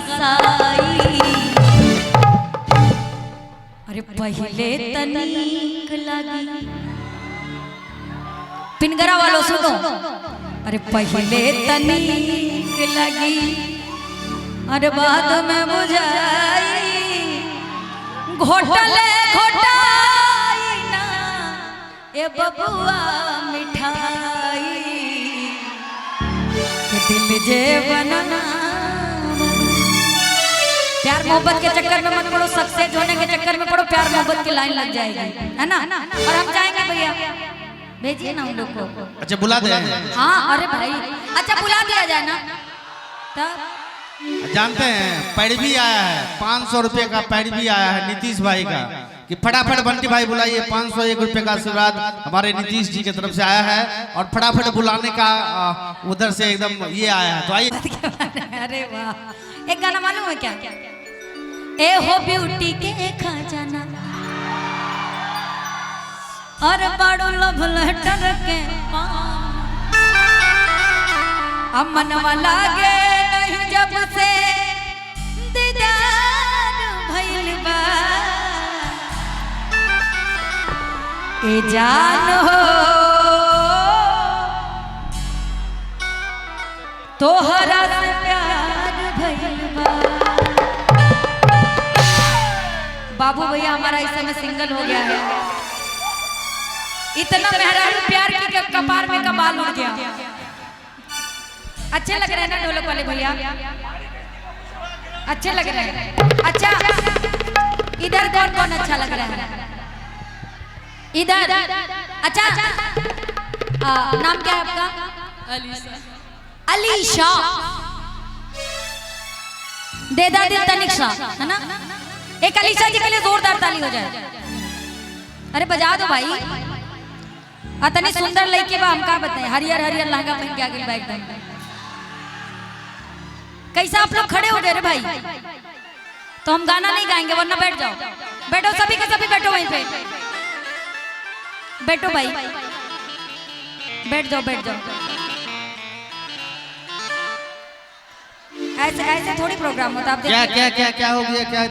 कसाई। अरे पहले तनिक लगी, पिनगरा वालों सुनो। अरे पहले तनिक लगी, अरे बाद में बुझाई, घोटले घोटाई ना ए बबुआ मिठाई, दिल जे बनना। प्यार मोहब्बत के चक्कर में मत पड़ो, सक्सेस होने के चक्कर में पड़ो, प्यार मोहब्बत की लाइन लग जाएगी, है ना। और हम जाएंगे भैया, भेजिए ना हम लोग को। अच्छा बुला दे। हाँ अरे भाई, अच्छा बुला दिया जाए ना। तब जानते हैं पैरवी आया है, 500 रुपए का पैरवी आया है नीतीश भाई का, कि फटाफट बंटी भाई बुलाइए। 501 रुपए का आशीर्वाद हमारे नीतीश जी की तरफ से आया है, और फटाफट बुलाने का उधर से एकदम ये आया है, तो आइए। अरे वाह, एक गाना मालूम है क्या? ए हो ब्यूटी के खजाना, और बड़ो लव लेटर के अमनवा लागे नहीं जब से दीदार भइल बा, ए जान हो तोहरा से प्यार भइल बा। बाबू भैया हमारा इस समय सिंगल हो गया है, इतना मेहरारू प्यार की कपार में कमाल उड़ गया। अच्छे लग रहे हैं ना ढोलक वाले भैया, अच्छे लग रहे हैं। अच्छा इधर कौन कौन अच्छा लग रहा है? इधर अच्छा, नाम क्या है आपका? अलीशा। दे दादी तनिक्षा, है ना। एक अलीशा जी के लिए जोरदार ताली हो जाए। अरे बजा दो भाई, अतनी सुंदर लड़की बा, हम का बताएं। हरियर हरियर लहंगा पहन के आगे बैठ गए। कैसा आप लोग खड़े हो गए रे भाई? तो हम गाना नहीं गाएंगे, वरना बैठ जाओ। बैठो सभी के सभी, बैठो वहीं पे, बैठो भाई, बैठ जाओ बैठ जाओ। ऐसे ऐसे थोड़ी प्रोग्राम होता। आप क्या क्या क्या क्या हो गया क्या?